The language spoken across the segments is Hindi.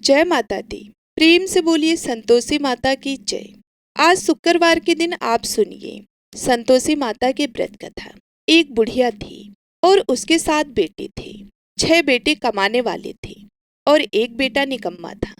जय माता दी। प्रेम से बोलिए संतोषी माता की जय। आज शुक्रवार के दिन आप सुनिए संतोषी माता की व्रत कथा। एक बुढ़िया थी और उसके 7 बेटे थे। 6 बेटे कमाने वाले थे और एक बेटा निकम्मा था।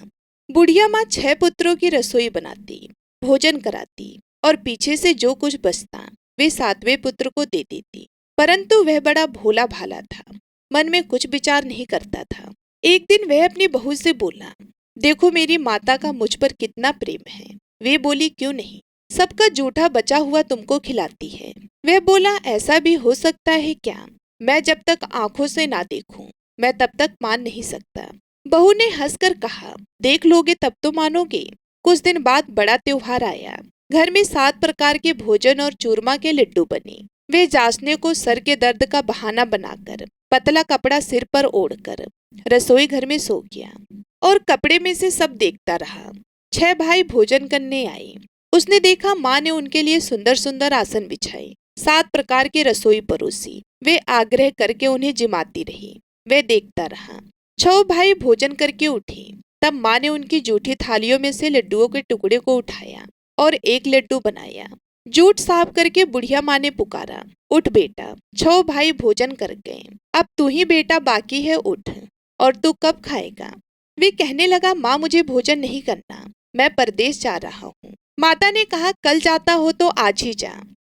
बुढ़िया माँ 6 पुत्रों की रसोई बनाती, भोजन कराती और पीछे से जो कुछ बचता वे 7वें पुत्र को दे देती। परंतु वह बड़ा भोला भाला था, मन में कुछ विचार नहीं करता था। एक दिन वह अपनी बहू से बोला, देखो मेरी माता का मुझ पर कितना प्रेम है। वे बोली, क्यों नहीं, सबका जूठा बचा हुआ तुमको खिलाती है। वह बोला, ऐसा भी हो सकता है क्या? मैं जब तक आंखों से ना देखूं मैं तब तक मान नहीं सकता। बहू ने हंसकर कहा, देख लोगे तब तो मानोगे। कुछ दिन बाद बड़ा त्योहार आया। घर में 7 प्रकार के भोजन और चूरमा के लड्डू बने। वे जांचने को सर के दर्द का बहाना बनाकर पतला कपड़ा सिर पर ओढ़कर रसोई घर में सो गया और कपड़े में से सब देखता रहा। 6 भाई भोजन करने आए। उसने देखा माँ ने उनके लिए सुंदर सुंदर आसन बिछाए, 7 प्रकार की रसोई परोसी। वे आग्रह करके उन्हें जिमाती रही। वे देखता रहा। 6 भाई भोजन करके उठे। तब माँ ने उनकी जूठी थालियों में से लड्डुओं के टुकड़े को उठाया और एक लड्डू बनाया। जूठ साफ करके बुढ़िया माँ ने पुकारा, उठ बेटा, 6 भाई भोजन कर गए, अब तू ही बेटा बाकी है, उठ, और तू कब खाएगा? वे कहने लगा, माँ मुझे भोजन नहीं करना, मैं परदेश जा रहा हूँ। माता ने कहा, कल जाता हो तो आज ही जा।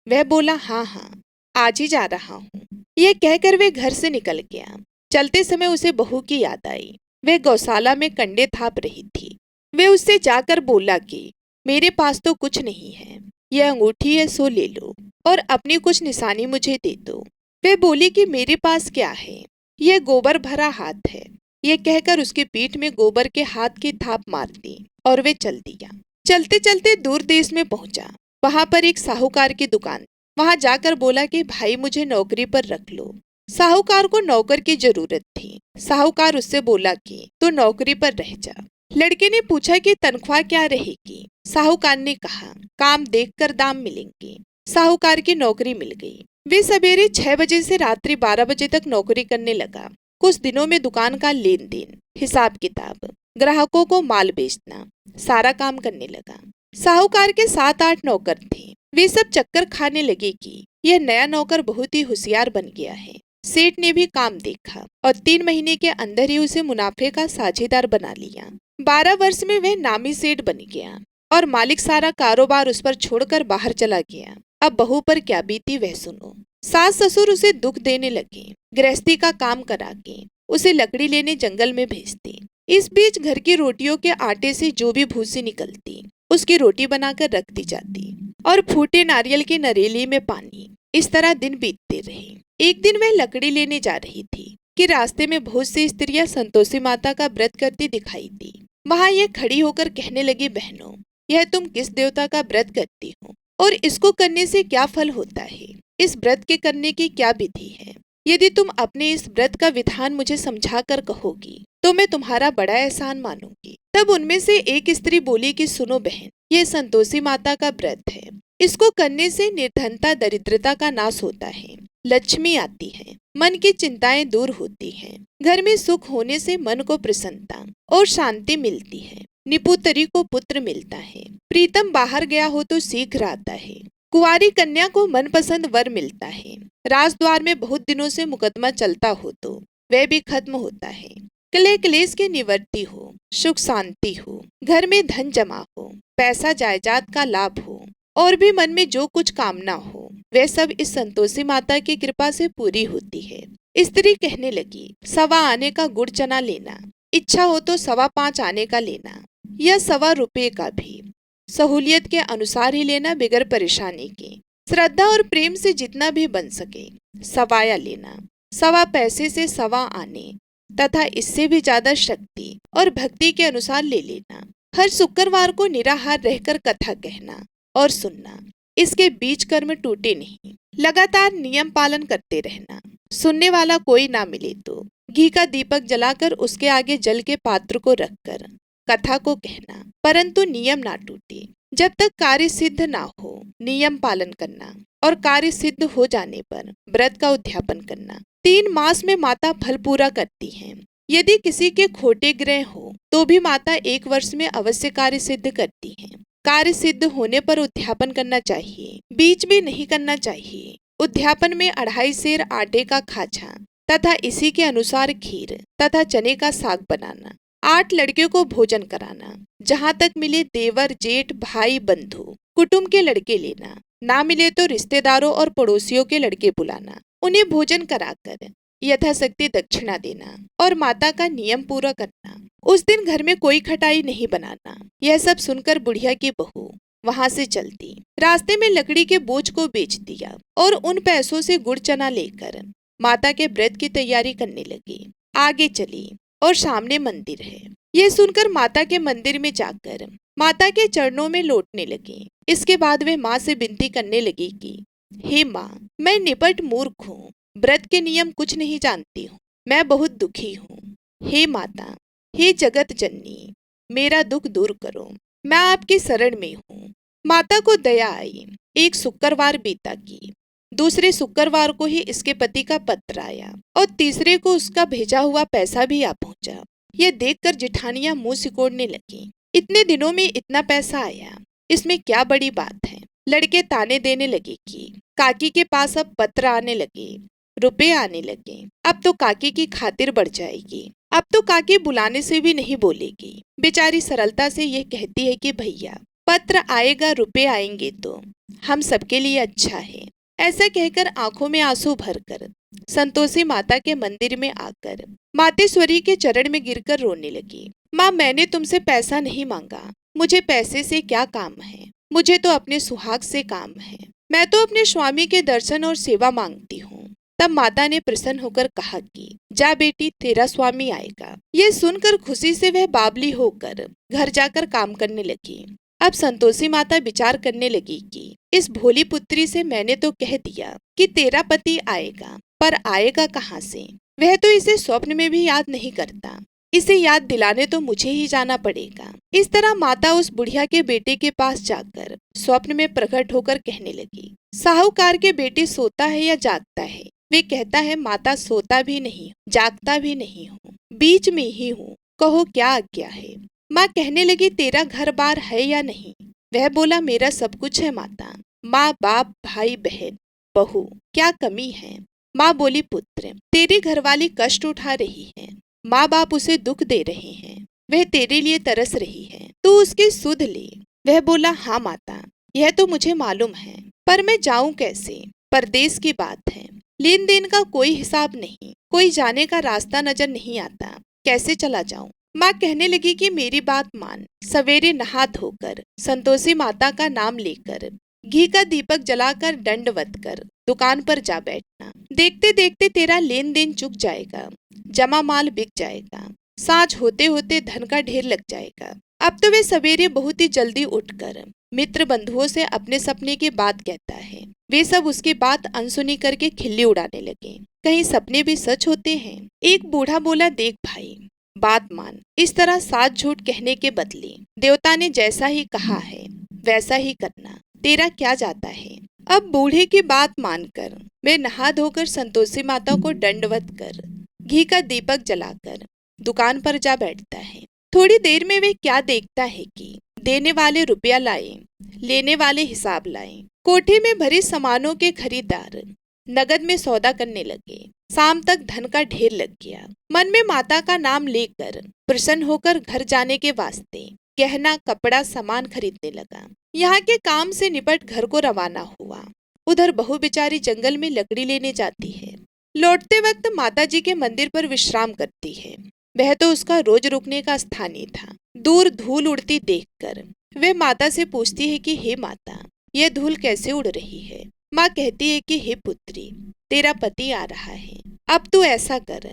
वह बोला, हाँ हाँ आज ही जा रहा हूँ। यह कहकर वे घर से निकल गया। चलते समय उसे बहू की याद आई। वह गौशाला में कंडे थाप रही थी। वे उससे जाकर बोला कि मेरे पास तो कुछ नहीं है, यह अंगूठी है सो ले लो और अपनी कुछ निशानी मुझे दे दो। वे बोली कि मेरे पास क्या है, यह गोबर भरा हाथ है। यह कहकर उसकी पीठ में गोबर के हाथ की थाप मार दी और वे चल दिया। चलते चलते दूर देश में पहुंचा। वहां पर एक साहूकार की दुकान। वहां जाकर बोला कि भाई मुझे नौकरी पर रख लो। साहूकार को नौकर की जरूरत थी। साहूकार उससे बोला कि तू नौकरी पर रह जा। लड़के ने पूछा कि तनख्वाह क्या रहेगी। साहूकार ने कहा, काम देखकर दाम मिलेंगे। साहूकार की नौकरी मिल गई। वे सवेरे 6 बजे से रात्रि 12 बजे तक नौकरी करने लगा। कुछ दिनों में दुकान का लेन देन, हिसाब किताब, ग्राहकों को माल बेचना, सारा काम करने लगा। साहूकार के 7-8 नौकर थे। वे सब चक्कर खाने लगे कि यह नया नौकर बहुत ही होशियार बन गया है। सेठ ने भी काम देखा और 3 महीने के अंदर ही उसे मुनाफे का साझेदार बना लिया। 12 वर्ष में वह नामी सेठ बन गया और मालिक सारा कारोबार उस पर छोड़कर बाहर चला गया। अब बहू पर क्या बीती वह सुनो। सास ससुर उसे दुख देने लगे। गृहस्थी का काम करा के उसे लकड़ी लेने जंगल में भेजते। इस बीच घर की रोटियों के आटे से जो भी भूसी निकलती उसकी रोटी बनाकर रख दी जाती और फूटे नारियल की नरेली में पानी। इस तरह दिन बीतते रहे। एक दिन वह लकड़ी लेने जा रही थी कि रास्ते में बहुत सी स्त्रियां संतोषी माता का व्रत करती दिखाई दी। वहां यह खड़ी होकर कहने लगी, बहनों, यह तुम किस देवता का व्रत करती हो और इसको करने से क्या फल होता है? इस व्रत के करने की क्या विधि है? यदि तुम अपने इस व्रत का विधान मुझे समझा कर कहोगी तो मैं तुम्हारा बड़ा एहसान मानूंगी। तब उनमें से एक स्त्री बोली कि सुनो बहन, ये संतोषी माता का व्रत है। इसको करने से निर्धनता दरिद्रता का नाश होता है, लक्ष्मी आती है, मन की चिंताएं दूर होती हैं, घर में सुख होने से मन को प्रसन्नता और शांति मिलती है, निपुतरी को पुत्र मिलता है, प्रीतम बाहर गया हो तो शीघ्र आता है, कुंवारी कन्या को मनपसंद वर मिलता है, राजद्वार में बहुत दिनों से मुकदमा चलता हो तो वह भी खत्म होता है, कलह क्लेश की निवृत्ति हो, सुख शांति हो, घर में धन जमा हो, पैसा जायदाद का लाभ हो और भी मन में जो कुछ कामना हो वह सब इस संतोषी माता की कृपा से पूरी होती है। स्त्री कहने लगी, 1.25 आने का गुड़ चना लेना, इच्छा हो तो 5.25 आने का लेना या 1.25 रुपये का भी, सहूलियत के अनुसार ही लेना, बिगर परेशानी के, श्रद्धा और प्रेम से जितना भी बन सके। 1.25 लेना, 1.25 पैसे से 1.25 आने तथा इससे भी ज्यादा शक्ति और भक्ति के अनुसार ले लेना। हर शुक्रवार को निराहार रहकर कथा कहना और सुनना। इसके बीच कर्म टूटे नहीं। लगातार नियम पालन करते रहना। सुनने वाला कोई ना मिले तो घी का दीपक जलाकर उसके आगे जल के पात्र को रखकर कथा को कहना, परंतु नियम ना टूटे। जब तक कार्य सिद्ध ना हो नियम पालन करना और कार्य सिद्ध हो जाने पर व्रत का उद्यापन करना। 3 मास में माता फल पूरा करती हैं। यदि किसी के खोटे ग्रह हो तो भी माता 1 वर्ष में अवश्य कार्य सिद्ध करती है। कार्य सिद्ध होने पर उद्यापन करना चाहिए, बीच भी नहीं करना चाहिए। उद्यापन में 2.5 सेर आटे का खाजा तथा इसी के अनुसार खीर तथा चने का साग बनाना, 8 लड़कियों को भोजन कराना, जहाँ तक मिले देवर जेठ भाई बंधु कुटुंब के लड़के लेना, ना मिले तो रिश्तेदारों और पड़ोसियों के लड़के बुलाना, उन्हें भोजन कराकर यथाशक्ति दक्षिणा देना और माता का नियम पूरा करना। उस दिन घर में कोई खटाई नहीं बनाना। यह सब सुनकर बुढ़िया की बहू वहां से चलती, रास्ते में लकड़ी के बोझ को बेच दिया और उन पैसों से गुड़ चना लेकर माता के व्रत की तैयारी करने लगी। आगे चली और सामने मंदिर है। यह सुनकर माता के मंदिर में जाकर माता के चरणों में लौटने लगी। इसके बाद वे माँ से विनती करने लगी कि हे माँ, मैं निपट मूर्ख हूँ, व्रत के नियम कुछ नहीं जानती हूँ, मैं बहुत दुखी हूँ। हे माता, हे जगत जननी, मेरा दुख दूर करो, मैं आपकी शरण में हूँ। माता को दया आई। एक शुक्रवार बीता की, दूसरे शुक्रवार को ही इसके पति का पत्र आया और तीसरे को उसका भेजा हुआ पैसा भी आ पहुंचा। यह देखकर जेठानियां मुंह सिकोड़ने लगी। इतने दिनों में इतना पैसा आया, इसमें क्या बड़ी बात है। लड़के ताने देने लगे कि काकी के पास अब पत्र आने लगे, रुपए आने लगे, अब तो काकी की खातिर बढ़ जाएगी, अब तो काकी बुलाने से भी नहीं बोलेगी। बेचारी सरलता से यह कहती है कि भैया पत्र आएगा, रुपए आएंगे तो हम सबके लिए अच्छा है। ऐसा कहकर आंखों में आंसू भरकर संतोषी माता के मंदिर में आकर मातेश्वरी के चरण में गिरकर रोने लगी। माँ, मैंने तुमसे पैसा नहीं मांगा, मुझे पैसे से क्या काम है, मुझे तो अपने सुहाग से काम है, मैं तो अपने स्वामी के दर्शन और सेवा मांगती हूँ। तब माता ने प्रसन्न होकर कहा कि जा बेटी, तेरा स्वामी आएगा। ये सुनकर खुशी से वह बावली होकर घर जाकर काम करने लगी। अब संतोषी माता विचार करने लगी कि इस भोली पुत्री से मैंने तो कह दिया कि तेरा पति आएगा, पर आएगा कहाँ से? वह तो इसे स्वप्न में भी याद नहीं करता, इसे याद दिलाने तो मुझे ही जाना पड़ेगा। इस तरह माता उस बुढ़िया के बेटे के पास जाकर स्वप्न में प्रकट होकर कहने लगी, साहूकार के बेटे सोता है या जागता है? वे कहता है, माता सोता भी नहीं, जागता भी नहीं हूँ, बीच में ही हूँ, कहो क्या आज्ञा है। माँ कहने लगी, तेरा घर बार है या नहीं? वह बोला, मेरा सब कुछ है माता, माँ बाप भाई बहन बहू, क्या कमी है? माँ बोली, पुत्र, तेरी घरवाली कष्ट उठा रही है, माँ बाप उसे दुख दे रहे हैं, वह तेरे लिए तरस रही है, तू उसकी सुध ले। वह बोला, हाँ माता, यह तो मुझे मालूम है, पर मैं जाऊं कैसे? परदेश की बात है, लेन देन का कोई हिसाब नहीं, कोई जाने का रास्ता नजर नहीं आता, कैसे चला जाऊं? माँ कहने लगी कि मेरी बात मान, सवेरे नहा धोकर संतोषी माता का नाम लेकर घी का दीपक जलाकर दंडवत कर दुकान पर जा बैठना। देखते देखते तेरा लेन देन चुक जाएगा, जमा माल बिक जाएगा, सांझ होते होते धन का ढेर लग जाएगा। अब तो वे सवेरे बहुत ही जल्दी उठकर मित्र बंधुओं से अपने सपने की बात कहता है। वे सब उसकी बात अनसुनी करके खिल्ली उड़ाने लगे। कहीं सपने भी सच होते हैं? एक बूढ़ा बोला, देख भाई, बात मान, इस तरह साच झूठ कहने के बदले देवता ने जैसा ही कहा है वैसा ही करना, तेरा क्या जाता है? अब बूढ़े की बात मानकर वे नहा धोकर संतोषी माता को दंडवत कर घी का दीपक जलाकर दुकान पर जा बैठता है। थोड़ी देर में वे क्या देखता है कि देने वाले रुपया लाए, लेने वाले हिसाब लाए। कोठे में भरे सामानों के खरीदार नगद में सौदा करने लगे। शाम तक धन का ढेर लग गया। मन में माता का नाम लेकर प्रसन्न होकर घर जाने के वास्ते गहना कपड़ा सामान खरीदने लगा। यहाँ के काम से निपट घर को रवाना हुआ। उधर बहू बेचारी जंगल में लकड़ी लेने जाती है। लौटते वक्त माता जी के मंदिर पर विश्राम करती है। वह तो उसका रोज रुकने का स्थान ही था। दूर धूल उड़ती देखकर वह माता से पूछती है कि हे माता, यह धूल कैसे उड़ रही है? माँ कहती है कि हे पुत्री, तेरा पति आ रहा है, अब तू ऐसा कर,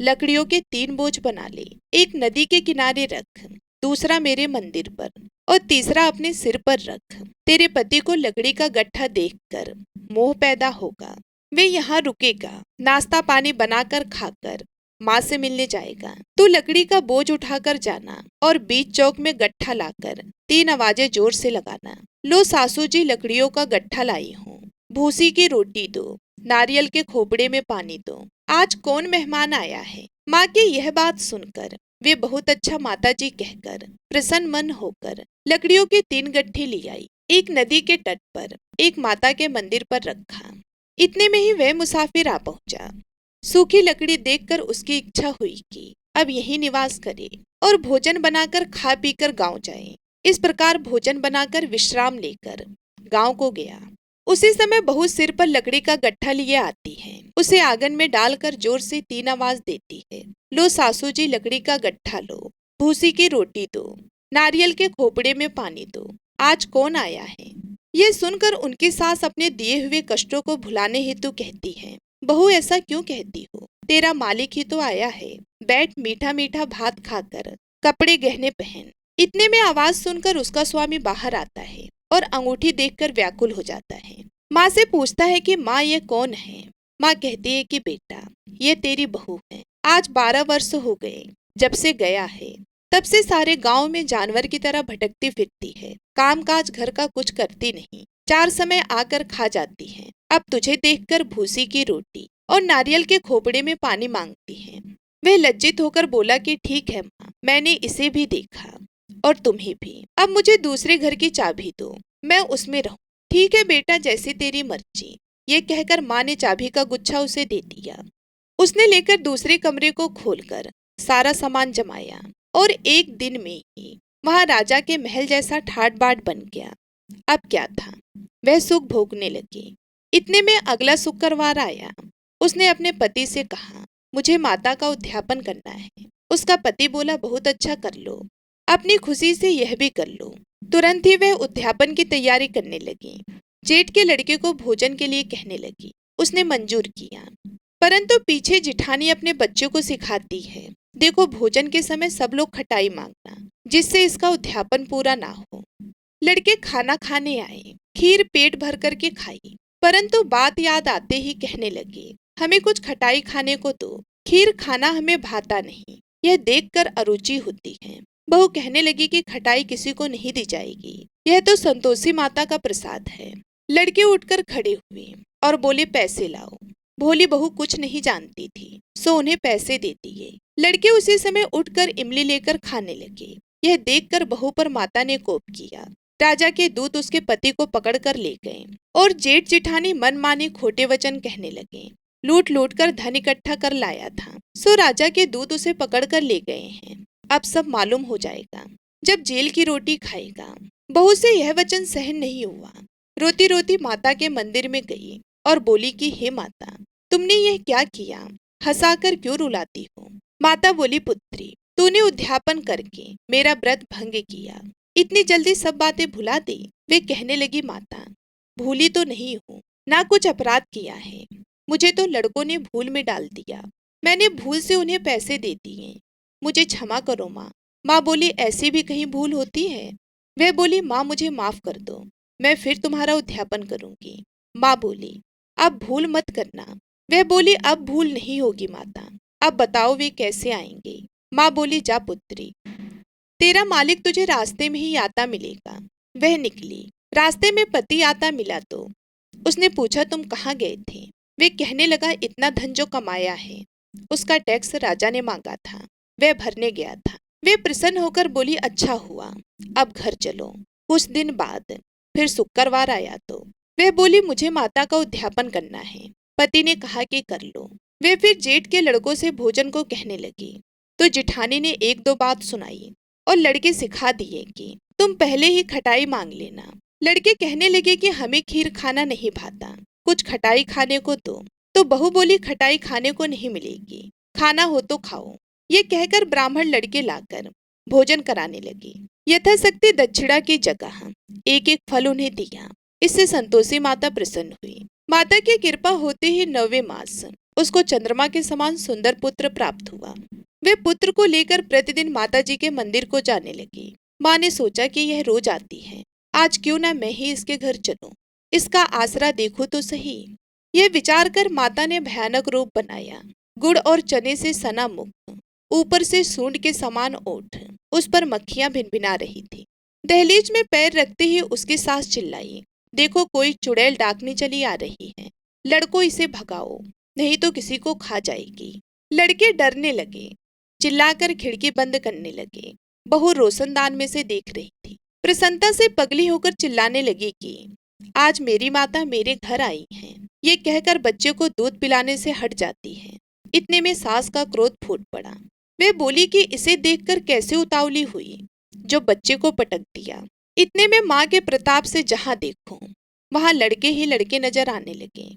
लकड़ियों के 3 बोझ बना ले, एक नदी के किनारे रख, दूसरा मेरे मंदिर पर और तीसरा अपने सिर पर रख। तेरे पति को लकड़ी का गट्ठा देखकर मोह पैदा होगा, वे यहाँ रुकेगा, नाश्ता पानी बनाकर खाकर माँ से मिलने जाएगा। तू लकड़ी का बोझ उठाकर जाना और बीच चौक में गट्ठा लाकर 3 आवाजें जोर से लगाना। लो सासू जी, लकड़ियों का गट्ठा लाई हूँ, भूसी की रोटी दो, नारियल के खोपड़े में पानी दो, आज कौन मेहमान आया है, माँ की यह बात सुनकर वे बहुत अच्छा माताजी कहकर प्रसन्न मन होकर लकड़ियों के 3 गट्ठे ले आई। एक नदी के तट पर एक माता के मंदिर पर रखा। इतने में ही वह मुसाफिर आ पहुंचा। सूखी लकड़ी देखकर उसकी इच्छा हुई कि अब यहीं निवास करे और भोजन बनाकर खा पीकर गांव जाए। इस प्रकार भोजन बनाकर विश्राम लेकर गांव को गया। उसी समय बहू सिर पर लकड़ी का गट्ठा लिए आती है। उसे आंगन में डालकर जोर से 3 आवाज देती है, लो सासू जी लकड़ी का गट्ठा लो, भूसी की रोटी दो, नारियल के खोपड़े में पानी दो, आज कौन आया है। यह सुनकर उनकी सास अपने दिए हुए कष्टों को भुलाने हेतु कहती है, बहू ऐसा क्यों कहती हो, तेरा मालिक ही तो आया है, बैठ मीठा मीठा भात खाकर कपड़े गहने पहन। इतने में आवाज सुनकर उसका स्वामी बाहर आता है और अंगूठी देखकर व्याकुल हो जाता है। माँ से पूछता है कि माँ ये कौन है। माँ कहती है कि बेटा ये तेरी बहू है। आज 12 वर्ष हो गए जब से गया है, तब से सारे गांव में जानवर की तरह भटकती फिरती है, काम काज घर का कुछ करती नहीं, 4 समय आकर खा जाती है। अब तुझे देखकर भूसी की रोटी और नारियल के खोपड़े में पानी मांगती है। वह लज्जित होकर बोला कि ठीक है माँ, मैंने इसे भी देखा और तुम्हें भी। अब मुझे दूसरे घर की चाबी दो, मैं उसमें रहूं। ठीक है बेटा, जैसी तेरी मर्जी। ये कहकर माँ ने चाबी का गुच्छा उसे दे दिया। उसने लेकर दूसरे कमरे को खोलकर सारा सामान जमाया और एक दिन में ही वहां राजा के महल जैसा ठाट बाट बन गया। अब क्या था, वह सुख भोगने लगी। इतने में अगला शुक्रवार आया। उसने अपने पति से कहा, मुझे माता का उद्यापन करना है। उसका पति बोला, बहुत अच्छा कर लो, अपनी खुशी से यह भी कर लो। तुरंत ही वह उद्यापन की तैयारी करने लगी। जेठ के लड़के को भोजन के लिए कहने लगी। उसने मंजूर किया, परंतु पीछे जिठानी अपने बच्चों को सिखाती है, देखो भोजन के समय सब लोग खटाई मांगना, जिससे इसका उद्यापन पूरा ना हो। लड़के खाना खाने आए, खीर पेट भर करके खाई, परंतु बात याद आते ही कहने लगे, हमें कुछ खटाई खाने को दो, खीर खाना हमें भाता नहीं, यह देखकर अरुचि होती है। बहू कहने लगी कि खटाई किसी को नहीं दी जाएगी, यह तो संतोषी माता का प्रसाद है। लड़के उठकर खड़े हुए और बोले, पैसे लाओ। भोली बहू कुछ नहीं जानती थी, सो उन्हें पैसे दे दिए। लड़के उसी समय उठकर इमली लेकर खाने लगे। यह देखकर बहू पर माता ने कोप किया। राजा के दूत उसके पति को पकड़कर ले गए और जेठ जिठानी मनमाने खोटे वचन कहने लगे। लूट लूट कर धन इकट्ठा कर लाया था, सो राजा के दूत उसे पकड़कर ले गए हैं। अब सब मालूम हो जाएगा जब जेल की रोटी खाएगा। बहू से यह वचन सहन नहीं हुआ। रोती रोती माता के मंदिर में गई और बोली कि हे माता, तुमने यह क्या किया, हंसाकर क्यों रुलाती हो। माता बोली, पुत्री तूने उद्यापन करके मेरा व्रत भंग किया, इतनी जल्दी सब बातें भुला दी। वे कहने लगी, माता भूली तो नहीं हूँ, ना कुछ अपराध किया है, मुझे तो लड़कों ने भूल में डाल दिया, मैंने भूल से उन्हें पैसे दे दिए, मुझे क्षमा करो माँ। माँ बोली, ऐसी भी कहीं भूल होती है। वह बोली, माँ मुझे माफ कर दो, मैं फिर तुम्हारा उद्यापन करूंगी। माँ बोली, अब भूल मत करना। वह बोली, अब भूल नहीं होगी माता, अब बताओ वे कैसे आएंगे। माँ बोली, जा पुत्री, तेरा मालिक तुझे रास्ते में ही आता मिलेगा। वह निकली। रास्ते में पति आता मिला तो उसने पूछा, तुम कहाँ गए थे। वे कहने लगा, इतना धन जो कमाया है उसका टैक्स राजा ने मांगा था, वह भरने गया था। वे प्रसन्न होकर बोली, अच्छा हुआ, अब घर चलो। कुछ दिन बाद फिर शुक्रवार आया तो वह बोली, मुझे माता का उद्यापन करना है। पति ने कहा कि कर लो। वे फिर जेठ के लड़कों से भोजन को कहने लगी तो जिठानी ने 1-2 बात सुनाई और लड़के सिखा दिए कि तुम पहले ही खटाई मांग लेना। लड़के कहने लगे कि हमें खीर खाना नहीं भाता, कुछ खटाई खाने को दो। तो बहू बोली, खटाई खाने को नहीं मिलेगी, खाना हो तो खाओ। ये कहकर ब्राह्मण लड़के लाकर भोजन कराने लगी। यथाशक्ति दक्षिणा की जगह एक एक फल उन्हें दिया। इससे संतोषी माता प्रसन्न हुई। माता की कृपा होते ही 9वें मास उसको चंद्रमा के समान सुंदर पुत्र प्राप्त हुआ। वे पुत्र को लेकर प्रतिदिन माताजी के मंदिर को जाने लगी। माँ ने सोचा कि यह रोज आती है, आज क्यों ना मैं ही इसके घर चलूं, इसका आसरा देखूं तो सही। यह विचार कर माता ने भयानक रूप बनाया। गुड़ और चने से सना मुख, ऊपर से सूंड के समान ओठ, उस पर मक्खियां भिनभिना रही थी। दहलीज में पैर रखते ही उसकी सास चिल्लाई, देखो कोई चुड़ैल डाकनी चली आ रही है, लड़को इसे भगाओ, नहीं तो किसी को खा जाएगी। लड़के डरने लगे, चिल्लाकर खिड़की बंद करने लगे। बहू रोशनदान में से देख रही थी। प्रसन्नता से पगली होकर चिल्लाने लगी कि आज मेरी माता मेरे घर आई हैं। ये कहकर बच्चे को दूध पिलाने से हट जाती है। इतने में सास का क्रोध फूट पड़ा। वे बोली कि इसे देखकर कैसे उतावली हुई जो बच्चे को पटक दिया। इतने में माँ के प्रताप से जहाँ देखूं वहां लड़के ही लड़के नजर आने लगे।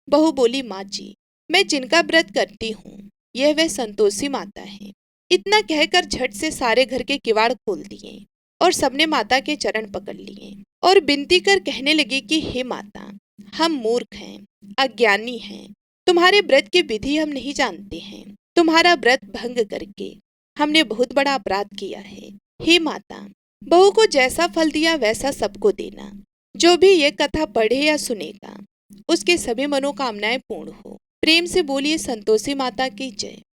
बहू बोली, माँ जी, मैं जिनका व्रत करती हूँ यह वह संतोषी माता है। इतना कहकर झट से सारे घर के किवाड़ खोल दिए और सबने माता के चरण पकड़ लिए और विनती कर कहने लगी कि हे माता, हम मूर्ख हैं, अज्ञानी हैं, तुम्हारे व्रत की विधि हम नहीं जानते हैं। तुम्हारा व्रत भंग करके हमने बहुत बड़ा अपराध किया है। हे माता, बहू को जैसा फल दिया वैसा सबको देना। जो भी ये कथा पढ़े या सुनेगा उसके सभी मनोकामनाएं पूर्ण हो। प्रेम से बोलिए संतोषी माता की जय।